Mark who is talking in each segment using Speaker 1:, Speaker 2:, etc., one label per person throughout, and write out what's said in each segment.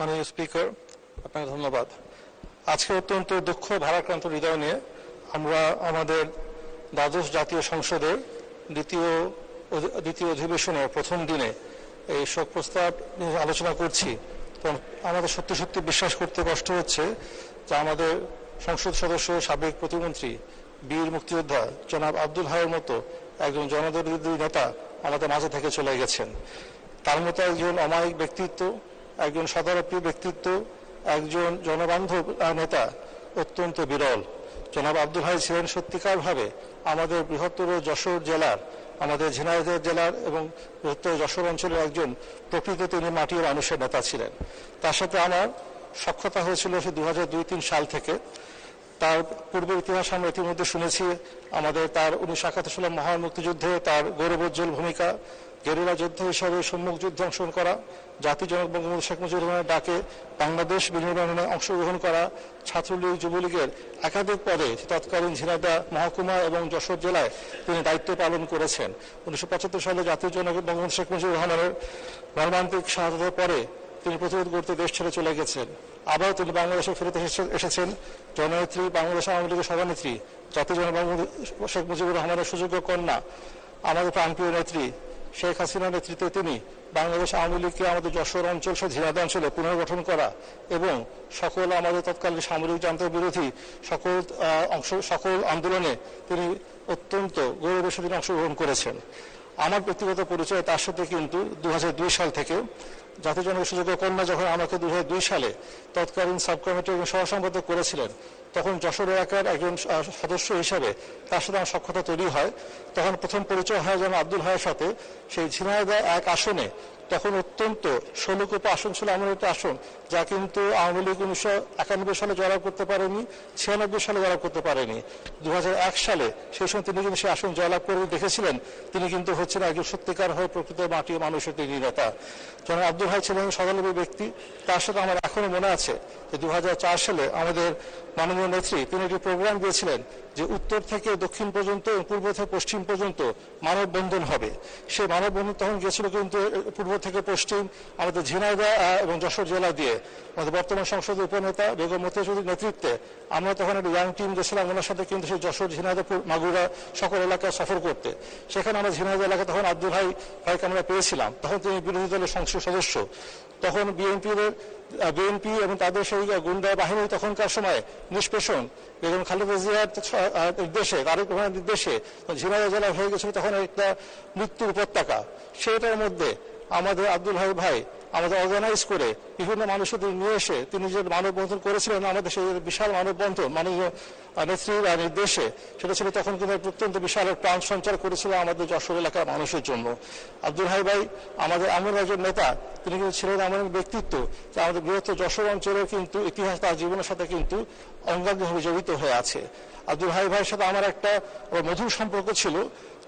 Speaker 1: মাননীয় স্পিকার, আপনাকে ধন্যবাদ। আজকে অত্যন্ত দুঃখ ভারাক্রান্ত হৃদয় নিয়ে আমরা আমাদের দ্বাদশ জাতীয় সংসদের দ্বিতীয় অধিবেশনের প্রথম দিনে এই শোক প্রস্তাব নিয়ে আলোচনা করছি। তো আমাদের সত্যি সত্যি বিশ্বাস করতে কষ্ট হচ্ছে যে আমাদের সংসদ সদস্য, সাবেক প্রতিমন্ত্রী, বীর মুক্তিযোদ্ধা জনাব আব্দুল হাইয়ের মতো একজন জনদরদী নেতা আমাদের মাঝে থেকে চলে গেছেন। তার মতো একজন অমায়িক ব্যক্তিত্ব, একজন সদারপ্রিয় ব্যক্তিত্ব, একজন জনবান্ধব নেতা অত্যন্ত বিরল। জনাব আব্দুল হাই ছিলেন সত্যিকারভাবে আমাদের বৃহত্তর যশোর জেলার, আমাদের ঝিনাইদহ জেলার এবং বৃহত্তর যশোর অঞ্চলের একজন প্রকৃত তিনি মাটির মানুষের নেতা ছিলেন। তার সাথে আমার সখ্যতা হয়েছিল সে 2002-03 সাল থেকে। তার পূর্বের ইতিহাস আমরা ইতিমধ্যে শুনেছি। তার 1971 সালের মহান মুক্তিযুদ্ধে তার গৌরবোজ্জ্বল ভূমিকা, গেরিলা যোদ্ধা হিসাবে সম্মুখ যুদ্ধে অংশগ্রহণ করা, জাতির জনক বঙ্গবন্ধু শেখ মুজিবুর রহমানের ডাকে বাংলাদেশ বিনির্মাণে অংশগ্রহণ করা, ছাত্রলীগ যুবলীগের একাধিক পদে তৎকালীন ঝিনাইদহ মহকুমা এবং যশোর জেলায় তিনি দায়িত্ব পালন করেছেন। 1975 সালে জাতির জনক বঙ্গবন্ধু শেখ মুজিবুর রহমানের মর্মান্তিক শাহাদাতের পরে তিনি প্রতিরোধ করতে দেশ ছেড়ে চলে গেছেন। আবার তিনি বাংলাদেশে ফেরত এসেছেন জননেত্রী, বাংলাদেশ আওয়ামী লীগের সভানেত্রী, জাতির জনক বঙ্গবন্ধু শেখ মুজিবুর রহমানের সুযোগ্য কন্যা, আমাদের প্রাণপ্রিয় নেত্রী শেখ হাসিনার নেতৃত্বে তিনি বাংলাদেশ আওয়ামী লীগকে আমাদের যশোর অঞ্চল সহ ঝিনাইদহ অঞ্চলে পুনর্গঠন করা এবং সকল আমাদের তৎকালীন সামরিক যন্ত্র বিরোধী সকল আন্দোলনে তিনি অত্যন্ত গৌরবের সাথে অংশগ্রহণ করেছেন। আমার ব্যক্তিগত পরিচয় তার সাথে কিন্তু 2002 সাল থেকে জাতির জনক সুযোগ্য কন্যা যখন আমাকে 2002 সালে তৎকালীন সাব কমিটির সহসম্পাদক করেছিলেন, তখন যশোর এলাকার একজন সদস্য হিসাবে তার সাথে আমার সখ্যতা তৈরি হয়। তখন প্রথম পরিচয় হয় যেন আব্দুল হাইয়ের সাথে সেই ঝিনাইদহ 1 আসনে। তখন অত্যন্ত 16 কোটি আসন ছিল, এমন একটা আসন যা কিন্তু আওয়ামী লীগ 1991 সালে জয়লাভ করতে পারেনি, 96 সালে জয়লাভ করতে পারেনি। 2001 সালে সেই সময় তিনি কিন্তু সেই আসন জয়লাভ করে দেখেছিলেন। তিনি কিন্তু হচ্ছেন একজন সত্যিকার হয়ে প্রকৃত মাটি মানুষের তিনি নেতা। জনাব আব্দুল হাই ছিলেন সদালবী ব্যক্তি। তার সাথে আমার এখনো মনে আছে যে 2004 সালে আমাদের মাননীয় নেত্রী তিনি একটি প্রোগ্রাম দিয়েছিলেন যে উত্তর থেকে দক্ষিণ পর্যন্ত এবং পূর্ব থেকে পশ্চিম পর্যন্ত মানববন্ধন হবে। সেই মানববন্ধন তখন গিয়েছিল কিন্তু পূর্ব থেকে পশ্চিম আমাদের ঝিনাইদহ এবং যশোর জেলা দিয়ে। আমাদের বর্তমান সংসদের উপনেতা বেগম মতিয়া চৌধুরীর নেতৃত্বে আমরা তখন একটা ইয়াং টিম গেছিলাম ওনার সাথে কিন্তু সেই যশোর, ঝিনাইদহ, মাগুরা সকল এলাকায় সফর করতে। সেখানে আমরা ঝিনাইদহ এলাকা তখন আব্দুল ভাইকে আমরা পেয়েছিলাম। তখন তিনি বিরোধী দলের সংসদ সদস্য। তখন বিএনপি এবং তাদের সেই গুন্ডা বাহিনী তখনকার সময় নিষ্পেষণ বেগম খালেদা জিয়ার নির্দেশে, তারেক রহমানের নির্দেশে ঝিনাইদহ জেলা হয়ে গেছিল তখন একটা মৃত্যুর উপত্যকা। সেটার মধ্যে আমাদের আব্দুল ভাই আমাদের অর্গানাইজ করে বিভিন্ন মানুষদের নিয়ে এসে তিনি যে মানববন্ধন করেছিলেন, আমাদের সেই বিশাল মানববন্ধন মাননীয় নেত্রীর নির্দেশে, সেটা ছিল তখন কিন্তু অত্যন্ত বিশাল প্রাণ সঞ্চার করেছিল আমাদের যশোর এলাকার মানুষের জন্য। আব্দুল ভাই আমাদের এমন একজন নেতা, তিনি কিন্তু ছিলেন এমন এক ব্যক্তিত্ব যে আমাদের বৃহত্তর যশোর অঞ্চলের কিন্তু ইতিহাস তার জীবনের সাথে কিন্তু অঙ্গাঙ্গিভাবে জড়িত হয়ে আছে। আব্দুল ভাইয়ের সাথে আমার একটা মধুর সম্পর্ক ছিল।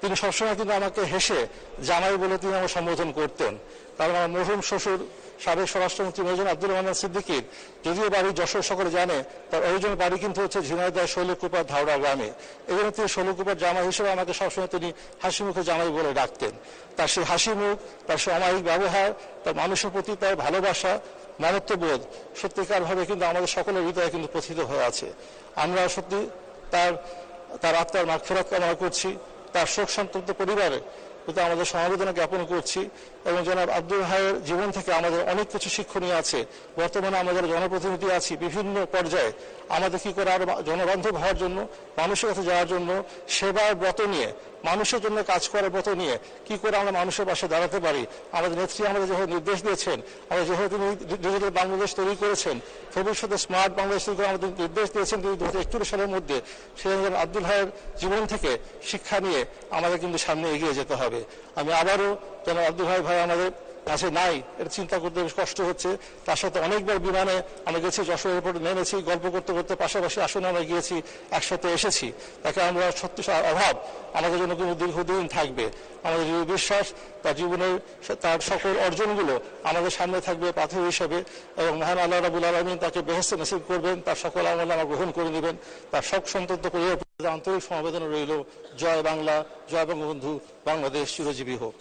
Speaker 1: তিনি সবসময় কিন্তু আমাকে হেসে জামাই বলে তিনি আমার সম্বোধন করতেন। কারণ আমার মরহুম শ্বশুর সাবেক স্বরাষ্ট্রমন্ত্রী মেজর আব্দুর রহমান সিদ্দিকীর যদিও বাড়ি যশোর সকলে জানে, তার অরিজিনাল বাড়ি কিন্তু হচ্ছে ঝিনাইদহ শৈলকুপার ধাওড়া গ্রামে। এই জন্য তিনি শৈলকুপার জামাই হিসেবে আমাকে সবসময় তিনি হাসি মুখে জামাই বলে ডাকতেন। তার সেই হাসি মুখ, তার সেই অমায়িক ব্যবহার, তার মানুষের প্রতি তার ভালোবাসা, মমত্ববোধ সত্যিকারভাবে কিন্তু আমাদের সকলের হৃদয়ে কিন্তু প্রথিত হয়ে আছে। আমরা সত্যি তার আত্মার মাগফিরাত কামনা করছি। তার শোক সন্তপ্ত পরিবারে প্রতি আমাদের সমবেদনা জ্ঞাপন করছি এবং জনাব আব্দুল হাইয়ের জীবন থেকে আমাদের অনেক কিছু শিক্ষণীয় আছে। বর্তমানে আমাদের জনপ্রতিনিধি আছি বিভিন্ন পর্যায়ে, আমাদের কি করে আরো জনবান্ধব হওয়ার জন্য, মানুষের কাছে যাওয়ার জন্য, সেবার ব্রত নিয়ে, মানুষের জন্য কাজ করার ব্রত নিয়ে কি করে আমরা মানুষের পাশে দাঁড়াতে পারি। আমাদের নেত্রী আমাদের যেভাবে নির্দেশ দিয়েছেন, আমরা যেভাবে তিনি ডিজিটাল বাংলাদেশ তৈরি করেছেন, ভবিষ্যতে স্মার্ট বাংলাদেশ তৈরি করে আমাদের নির্দেশ দিয়েছেন তিনি 2031 সালের মধ্যে, সেই আব্দুল হাইয়ের জীবন থেকে শিক্ষা নিয়ে আমাদের কিন্তু সামনে এগিয়ে যেতে হবে। আমি আবারও যেন আব্দুল ভাই আমাদের কাছে নাই, এটা চিন্তা করতে বেশ কষ্ট হচ্ছে। তার সাথে অনেকবার বিমানে আমরা গেছি, যশোর এয়ারপোর্টে নেমেছি, গল্প করতে করতে পাশাপাশি আসনে আমরা গিয়েছি, একসাথে এসেছি। তাকে আমরা সত্যি অভাব আমাদের জন্য কিন্তু দীর্ঘদিন থাকবে। আমাদের বিশ্বাস তার জীবনের তার সকল অর্জনগুলো আমাদের সামনে থাকবে পাথর হিসেবে এবং মহান আল্লাহ রাব্বুল আলামিন তাকে বেহেশতে নসিব করবেন, তার সকল আমল আমরা গ্রহণ করে নেবেন। তার শোক সন্তপ্ত পরিবার আন্তরিক সমবেদনা রইল। জয় বাংলা, জয় বঙ্গবন্ধু, বাংলাদেশ চিরজীবী হোক।